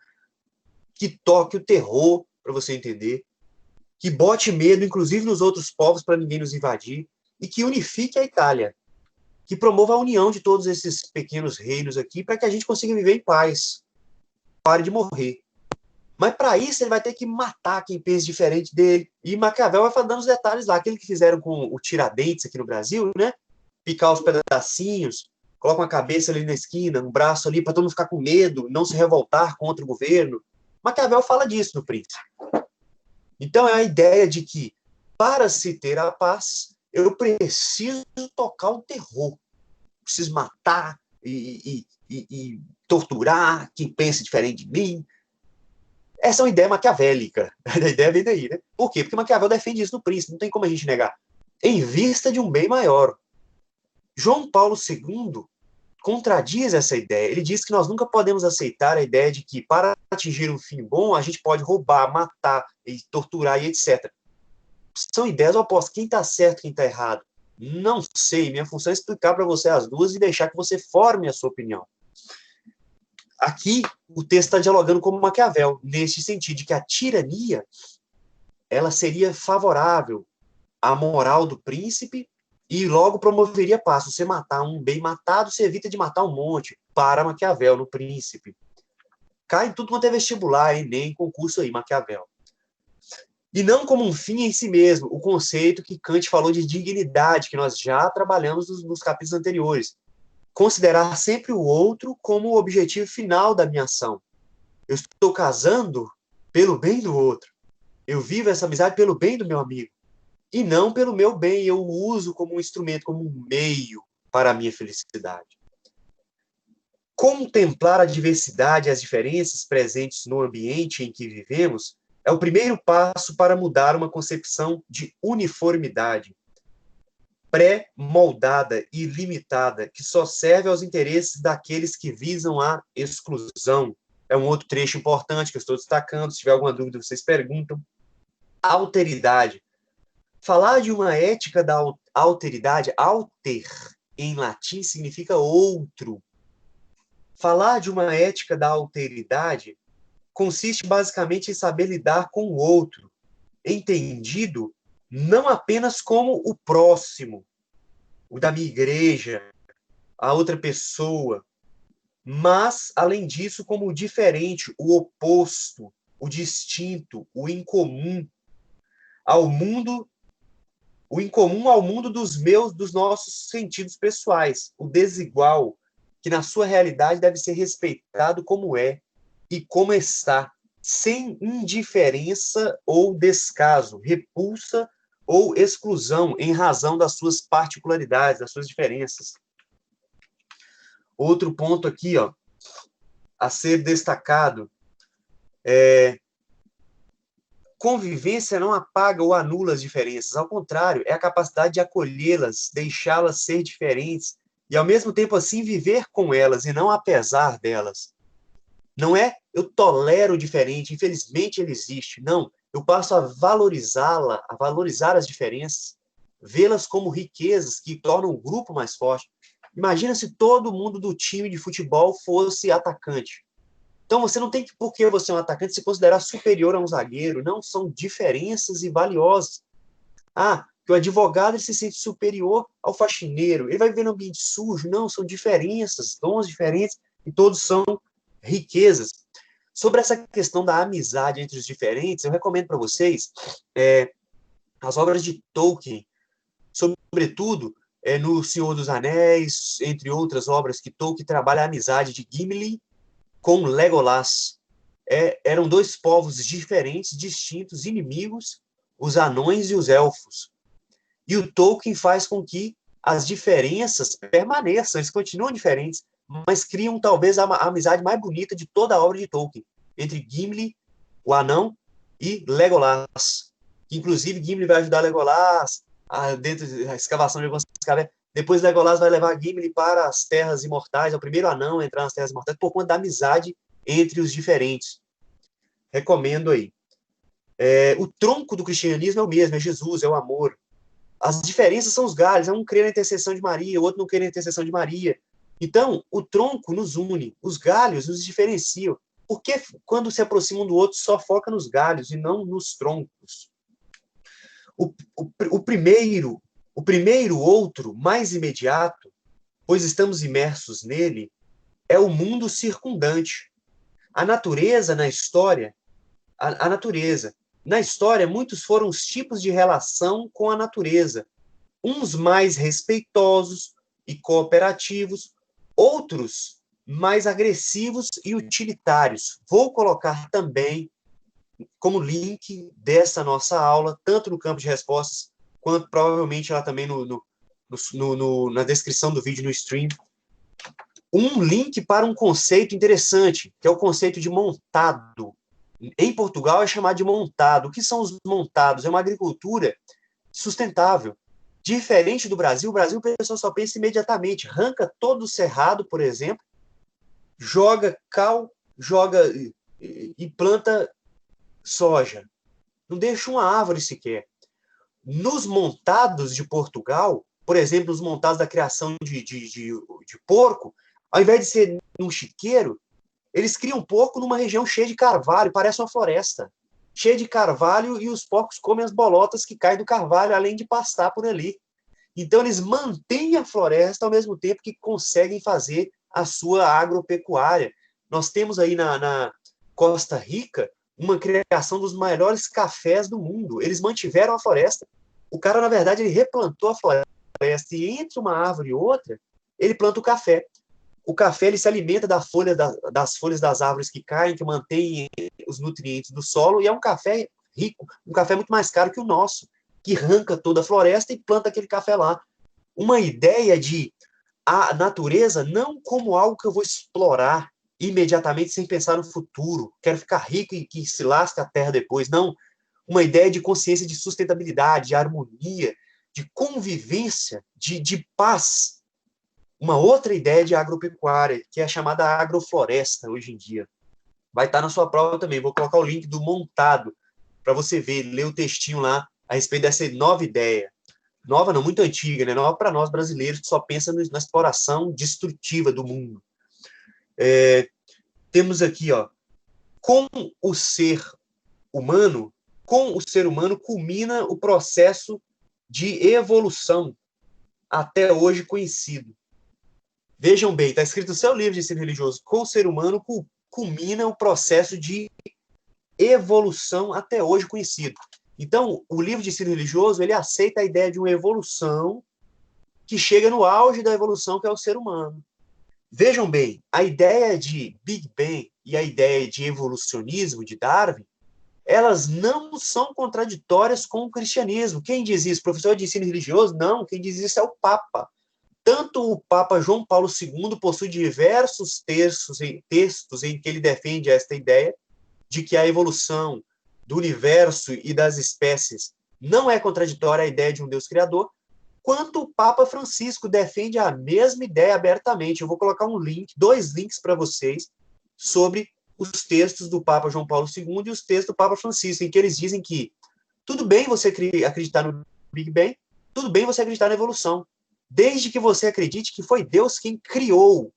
Speaker 1: que toque o terror, para você entender, que bote medo, inclusive, nos outros povos, para ninguém nos invadir, e que unifique a Itália, que promova a união de todos esses pequenos reinos aqui, para que a gente consiga viver em paz. Pare de morrer. Mas, para isso, ele vai ter que matar quem pensa diferente dele. E Maquiavel vai dando os detalhes lá. Aquele que fizeram com o Tiradentes aqui no Brasil, né? Picar os pedacinhos, coloca uma cabeça ali na esquina, um braço ali, para todo mundo ficar com medo, não se revoltar contra o governo. Maquiavel fala disso no Príncipe. Então, é a ideia de que, para se ter a paz, eu preciso tocar o terror. Preciso matar e torturar quem pensa diferente de mim. Essa é uma ideia maquiavélica. A ideia vem daí, né? Por quê? Porque Maquiavel defende isso no Príncipe, não tem como a gente negar. Em vista de um bem maior. João Paulo II contradiz essa ideia. Ele diz que nós nunca podemos aceitar a ideia de que, para atingir um fim bom, a gente pode roubar, matar, e torturar e etc. São ideias opostas. Quem está certo, quem está errado? Não sei. Minha função é explicar para você as duas e deixar que você forme a sua opinião. Aqui, o texto está dialogando como Maquiavel, nesse sentido de que a tirania ela seria favorável à moral do príncipe e logo promoveria a paz. Se você matar um bem matado, você evita de matar um monte, para Maquiavel, no Príncipe. Cai em tudo quanto é vestibular, Enem, concurso aí, Maquiavel. E não como um fim em si mesmo, o conceito que Kant falou de dignidade, que nós já trabalhamos nos capítulos anteriores. Considerar sempre o outro como o objetivo final da minha ação. Eu estou casando pelo bem do outro. Eu vivo essa amizade pelo bem do meu amigo. E não pelo meu bem. Eu o uso como um instrumento, como um meio para a minha felicidade. Contemplar a diversidade e as diferenças presentes no ambiente em que vivemos é o primeiro passo para mudar uma concepção de uniformidade pré-moldada e limitada, que só serve aos interesses daqueles que visam a exclusão. É um outro trecho importante que eu estou destacando. Se tiver alguma dúvida, vocês perguntam. Alteridade. Falar de uma ética da alteridade, alter, em latim, significa outro. Falar de uma ética da alteridade consiste basicamente em saber lidar com o outro, entendido não apenas como o próximo, o da minha igreja, a outra pessoa, mas, além disso, como o diferente, o oposto, o distinto, o incomum ao mundo, o incomum ao mundo dos nossos sentidos pessoais, o desigual, que na sua realidade deve ser respeitado como é e como está, sem indiferença ou descaso, repulsa ou exclusão em razão das suas particularidades, das suas diferenças. Outro ponto aqui, ó, a ser destacado, convivência não apaga ou anula as diferenças, ao contrário, é a capacidade de acolhê-las, deixá-las ser diferentes e, ao mesmo tempo, assim, viver com elas e não apesar delas. Não é eu tolero o diferente, infelizmente ele existe. Não, eu passo a valorizá-la, a valorizar as diferenças, vê-las como riquezas que tornam o grupo mais forte. Imagina se todo mundo do time de futebol fosse atacante. Então, você não tem que, porque você é um atacante, se considerar superior a um zagueiro. Não, são diferenças e valiosas. Ah, que o advogado ele se sente superior ao faxineiro. Ele vai viver no ambiente sujo. Não, são diferenças, dons diferentes, e todos são riquezas. Sobre essa questão da amizade entre os diferentes, eu recomendo para vocês as obras de Tolkien, sobretudo no Senhor dos Anéis, entre outras obras que Tolkien trabalha a amizade de Gimli com Legolas. Eram dois povos diferentes, distintos, inimigos, os anões e os elfos. E o Tolkien faz com que as diferenças permaneçam, eles continuam diferentes, mas criam talvez a amizade mais bonita de toda a obra de Tolkien, entre Gimli, o anão, e Legolas. Inclusive, Gimli vai ajudar Legolas dentro da escavação de algumas cavernas. Depois, Legolas vai levar Gimli para as Terras Imortais, é o primeiro anão a entrar nas Terras Imortais, por conta da amizade entre os diferentes. Recomendo aí. O tronco do cristianismo é o mesmo, é Jesus, é o amor. As diferenças são os galhos, um crê na intercessão de Maria, o outro não crê na intercessão de Maria. Então, o tronco nos une, os galhos nos diferenciam. Por que, quando se aproximam do outro, só foca nos galhos e não nos troncos? O primeiro outro, mais imediato, pois estamos imersos nele, é o mundo circundante. A natureza na história, a natureza. Na história, muitos foram os tipos de relação com a natureza. Uns mais respeitosos e cooperativos, outros mais agressivos e utilitários. Vou colocar também como link dessa nossa aula, tanto no campo de respostas, quanto provavelmente lá também na descrição do vídeo no stream, um link para um conceito interessante, que é o conceito de montado. Em Portugal é chamado de montado. O que são os montados? É uma agricultura sustentável. Diferente do Brasil, o Brasil a pessoa só pensa imediatamente, arranca todo o cerrado, por exemplo, joga cal, joga e planta soja. Não deixa uma árvore sequer. Nos montados de Portugal, por exemplo, os montados da criação de porco, ao invés de ser num chiqueiro, eles criam porco numa região cheia de carvalho, parece uma floresta. Cheia de carvalho, e os porcos comem as bolotas que caem do carvalho, além de pastar por ali. Então, eles mantêm a floresta ao mesmo tempo que conseguem fazer a sua agropecuária. Nós temos aí na Costa Rica uma criação dos maiores cafés do mundo. Eles mantiveram a floresta. O cara, na verdade, ele replantou a floresta, e entre uma árvore e outra, ele planta o café. O café ele se alimenta das folhas das árvores que caem, que mantêm os nutrientes do solo, e é um café rico, um café muito mais caro que o nosso, que arranca toda a floresta e planta aquele café lá. Uma ideia de a natureza não como algo que eu vou explorar imediatamente sem pensar no futuro, quero ficar rico e que se lasque a terra depois. Não, uma ideia de consciência de sustentabilidade, de harmonia, de convivência, de paz. Uma outra ideia de agropecuária, que é a chamada agrofloresta hoje em dia. Vai estar na sua prova também. Vou colocar o link do montado para você ver, ler o textinho lá a respeito dessa nova ideia. Nova não, muito antiga, né? Nova para nós brasileiros que só pensam na exploração destrutiva do mundo. Temos aqui, ó, com o ser humano culmina o processo de evolução. até hoje conhecido. Vejam bem, está escrito no seu livro de ensino religioso, com o ser humano culmina o processo de evolução até hoje conhecido. Então, o livro de ensino religioso, ele aceita a ideia de uma evolução que chega no auge da evolução, que é o ser humano. Vejam bem, a ideia de Big Bang e a ideia de evolucionismo de Darwin, elas não são contraditórias com o cristianismo. Quem diz isso? Professor de ensino religioso? Não, quem diz isso é o Papa. Tanto o Papa João Paulo II possui diversos textos em que ele defende esta ideia de que a evolução do universo e das espécies não é contraditória à ideia de um Deus criador, quanto o Papa Francisco defende a mesma ideia abertamente. Eu vou colocar dois links para vocês sobre os textos do Papa João Paulo II e os textos do Papa Francisco, em que eles dizem que tudo bem você acreditar no Big Bang, tudo bem você acreditar na evolução, desde que você acredite que foi Deus quem criou,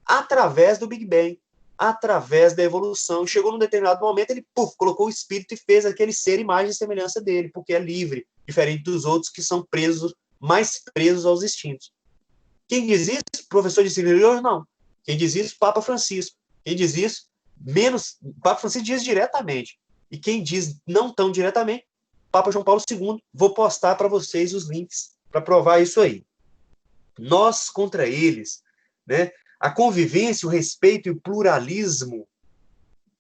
Speaker 1: através do Big Bang, através da evolução. Chegou num determinado momento, ele colocou o espírito e fez aquele ser imagem e semelhança dele, porque é livre, diferente dos outros que são mais presos aos instintos. Quem diz isso? Professor de ensino religioso? Não. Quem diz isso? Papa Francisco. Quem diz isso? Papa Francisco diz diretamente. E quem diz não tão diretamente? Papa João Paulo II. Vou postar para vocês os links para provar isso aí. Nós contra eles, né? A convivência, o respeito e o pluralismo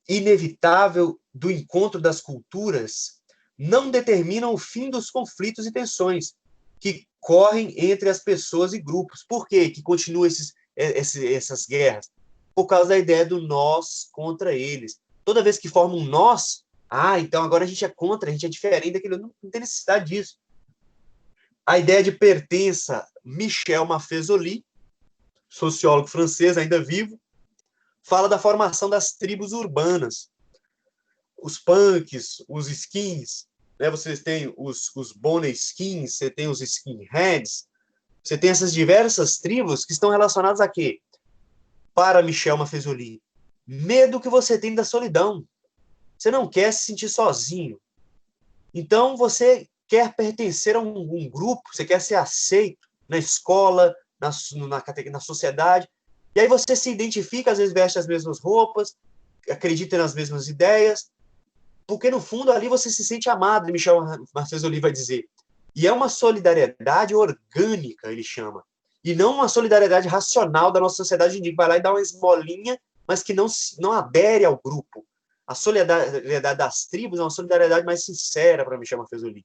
Speaker 1: inevitável do encontro das culturas não determinam o fim dos conflitos e tensões que correm entre as pessoas e grupos. Por quê que continuam essas guerras? Por causa da ideia do nós contra eles. Toda vez que formam um nós, então agora a gente é contra, a gente é diferente daquilo. Não tem necessidade disso. A ideia de pertença, Michel Maffesoli, sociólogo francês, ainda vivo, fala da formação das tribos urbanas. Os punks, os skins, né? Vocês têm os bone skins, você tem os skinheads, você tem essas diversas tribos que estão relacionadas a quê? Para Michel Maffesoli, medo que você tem da solidão. Você não quer se sentir sozinho. Então, você quer pertencer a um grupo, você quer ser aceito na escola, na sociedade, e aí você se identifica, às vezes veste as mesmas roupas, acredita nas mesmas ideias, porque no fundo ali você se sente amado, Michel Maffesoli vai dizer. E é uma solidariedade orgânica, ele chama, e não uma solidariedade racional da nossa sociedade, que vai lá e dá uma esmolinha, mas que não adere ao grupo. A solidariedade das tribos é uma solidariedade mais sincera para Michel Maffesoli.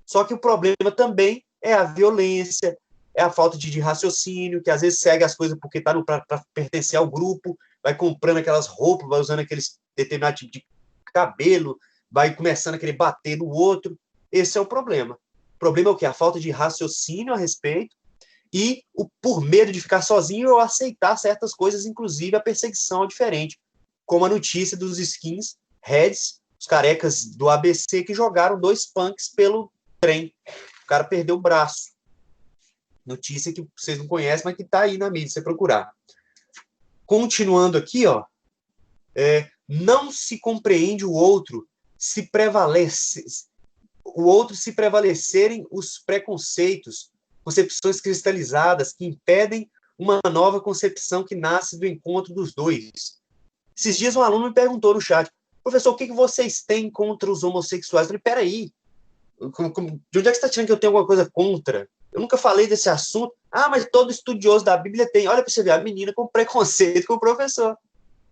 Speaker 1: Só que o problema também é a violência, é a falta de raciocínio, que às vezes segue as coisas porque está para pertencer ao grupo, vai comprando aquelas roupas, vai usando aqueles determinados tipo de cabelo, vai começando a querer bater no outro. Esse é o problema. O problema é o quê? A falta de raciocínio a respeito e por medo de ficar sozinho ou aceitar certas coisas, inclusive a perseguição ao diferente, como a notícia dos skins heads, os carecas do ABC que jogaram 2 punks pelo trem. O cara perdeu o braço. Notícia que vocês não conhecem, mas que está aí na mídia, se você procurar. Continuando aqui, não se compreende o outro se prevalecerem os preconceitos, concepções cristalizadas que impedem uma nova concepção que nasce do encontro dos dois. Esses dias um aluno me perguntou no chat, professor, o que vocês têm contra os homossexuais? Eu falei, peraí, de onde é que você está tirando que eu tenho alguma coisa contra? Eu nunca falei desse assunto. Mas todo estudioso da Bíblia tem. Olha para você ver, a menina com preconceito com o professor.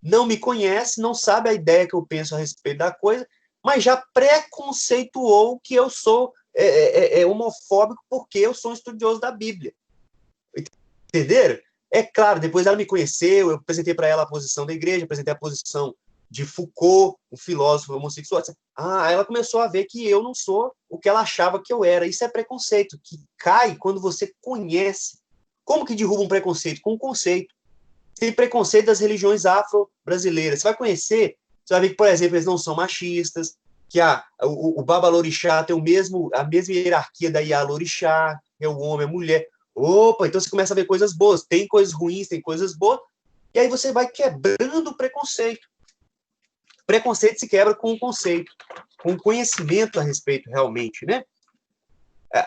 Speaker 1: Não me conhece, não sabe a ideia que eu penso a respeito da coisa, mas já preconceituou que eu sou homofóbico porque eu sou um estudioso da Bíblia. Entenderam? É claro, depois ela me conheceu, eu apresentei para ela a posição da igreja, apresentei a posição de Foucault, um filósofo homossexual. Ela começou a ver que eu não sou o que ela achava que eu era. Isso é preconceito, que cai quando você conhece. Como que derruba um preconceito? Com um conceito. Tem preconceito das religiões afro-brasileiras. Você vai conhecer, você vai ver que, por exemplo, eles não são machistas, que o Babalorixá tem a mesma hierarquia da Ialorixá, é o homem, a mulher. Opa, então você começa a ver coisas boas. Tem coisas ruins, tem coisas boas. E aí você vai quebrando o preconceito. Preconceito se quebra com o conceito, com o conhecimento a respeito realmente, né?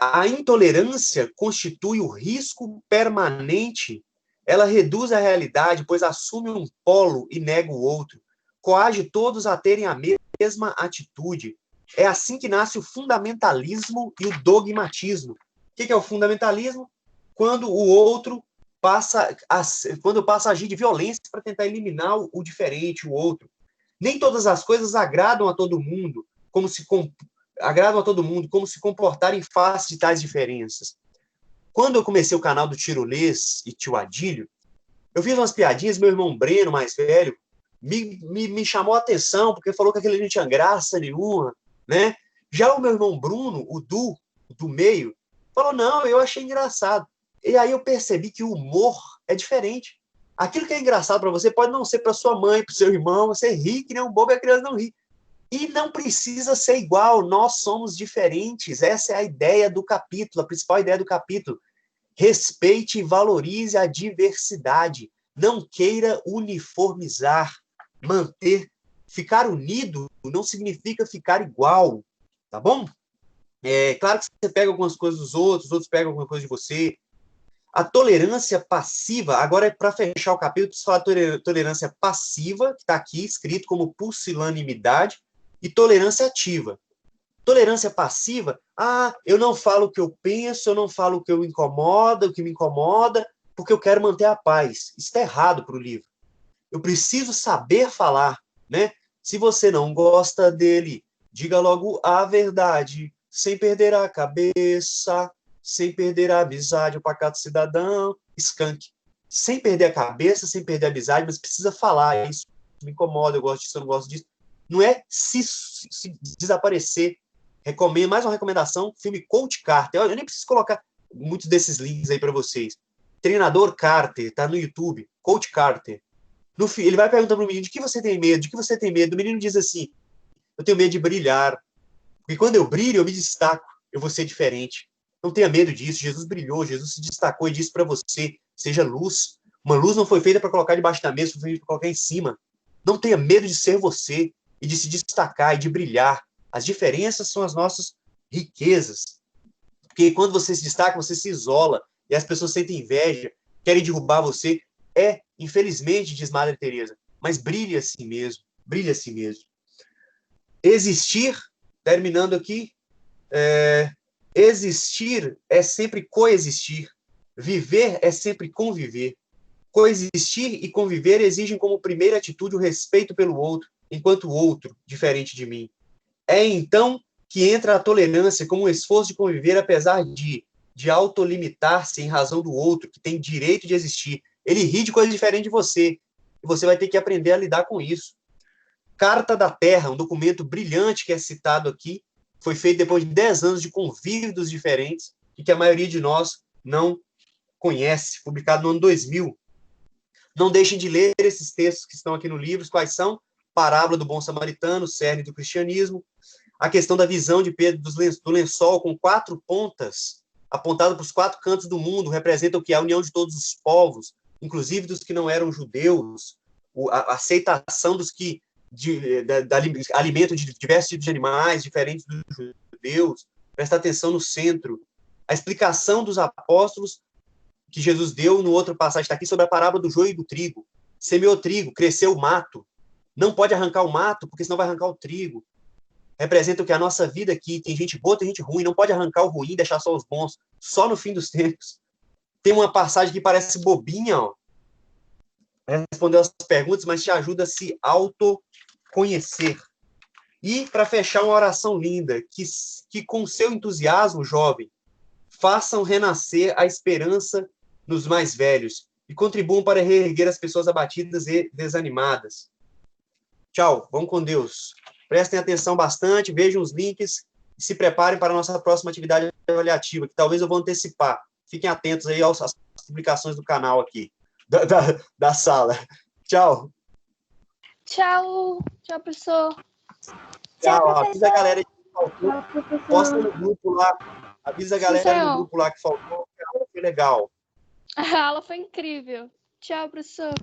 Speaker 1: A intolerância constitui o risco permanente. Ela reduz a realidade, pois assume um polo e nega o outro. Coage todos a terem a mesma atitude. É assim que nasce o fundamentalismo e o dogmatismo. O que é o fundamentalismo? Quando o outro passa a agir de violência para tentar eliminar o diferente, o outro. Nem todas as coisas agradam a todo mundo, como se comportar em face de tais diferenças. Quando eu comecei o canal do Tirolês e Tio Adílio, eu fiz umas piadinhas, meu irmão Breno, mais velho, me chamou a atenção, porque falou que aquele não tinha graça nenhuma, né? Já o meu irmão Bruno, o do meio, falou, não, eu achei engraçado. E aí eu percebi que o humor é diferente. Aquilo que é engraçado para você pode não ser para sua mãe, para o seu irmão, você ri que nem um bobo e a criança não ri. E não precisa ser igual, nós somos diferentes. Essa é a ideia do capítulo, a principal ideia do capítulo. Respeite e valorize a diversidade. Não queira uniformizar. Ficar unido não significa ficar igual, tá bom? É claro que você pega algumas coisas dos outros, os outros pegam alguma coisa de você. A tolerância passiva, agora é para fechar o capítulo, preciso falar tolerância passiva, que está aqui escrito como pusilanimidade, e tolerância ativa. Tolerância passiva, eu não falo o que eu penso, eu não falo o que me incomoda, porque eu quero manter a paz. Isso está errado para o livro. Eu preciso saber falar, né? Se você não gosta dele, diga logo a verdade, sem perder a cabeça, sem perder a amizade, o pacato cidadão, skunk. Sem perder a cabeça, sem perder a amizade, mas precisa falar. Isso me incomoda, eu gosto disso, eu não gosto disso. Não é se desaparecer. Recomendo, mais uma recomendação, filme Coach Carter. Eu nem preciso colocar muitos desses links aí para vocês. Treinador Carter, tá no YouTube. Coach Carter. Ele vai perguntar para o menino, de que você tem medo? De que você tem medo? O menino diz assim, eu tenho medo de brilhar. Porque quando eu brilho, eu me destaco. Eu vou ser diferente. Não tenha medo disso. Jesus brilhou, Jesus se destacou e disse para você, seja luz. Uma luz não foi feita para colocar debaixo da mesa, foi feita para colocar em cima. Não tenha medo de ser você e de se destacar e de brilhar. As diferenças são as nossas riquezas. Porque quando você se destaca, você se isola e as pessoas sentem inveja, querem derrubar você. Infelizmente, diz Madre Teresa, mas brilhe assim mesmo, brilhe assim mesmo. Existir, terminando aqui, existir é sempre coexistir, viver é sempre conviver. Coexistir e conviver exigem como primeira atitude o respeito pelo outro, enquanto o outro, diferente de mim. É então que entra a tolerância como um esforço de conviver, apesar de autolimitar-se em razão do outro, que tem direito de existir. Ele ri de coisa diferente de você, e você vai ter que aprender a lidar com isso. Carta da Terra, um documento brilhante que é citado aqui, foi feito depois de 10 anos de convívios diferentes, e que a maioria de nós não conhece, publicado no ano 2000. Não deixem de ler esses textos que estão aqui no livro, quais são? Parábola do Bom Samaritano, cerne do cristianismo, a questão da visão de Pedro do lençol com 4 pontas, apontado para os 4 cantos do mundo, representa o que é a união de todos os povos, inclusive dos que não eram judeus, a aceitação dos que alimento de diversos tipos de animais, diferentes dos judeus, prestar atenção no centro, a explicação dos apóstolos que Jesus deu no outro passagem, está aqui sobre a parábola do joio e do trigo. Semeou trigo, cresceu o mato, não pode arrancar o mato, porque senão vai arrancar o trigo. Representa o que a nossa vida aqui, tem gente boa, tem gente ruim, não pode arrancar o ruim e deixar só os bons, só no fim dos tempos. Tem uma passagem que parece bobinha, ó, respondeu as perguntas, mas te ajuda a se autoconhecer. E, para fechar, uma oração linda, que com seu entusiasmo, jovem, façam renascer a esperança nos mais velhos e contribuam para reerguer as pessoas abatidas e desanimadas. Tchau, vamos com Deus. Prestem atenção bastante, vejam os links e se preparem para a nossa próxima atividade avaliativa, que talvez eu vou antecipar. Fiquem atentos aí às publicações do canal aqui, da sala. Tchau.
Speaker 4: Tchau. Tchau, professor.
Speaker 1: Tchau. Avisa a galera que faltou. Posta no grupo lá. Avisa a galera no grupo lá que faltou. A aula foi legal.
Speaker 4: A aula foi incrível. Tchau, professor.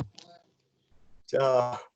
Speaker 1: Tchau.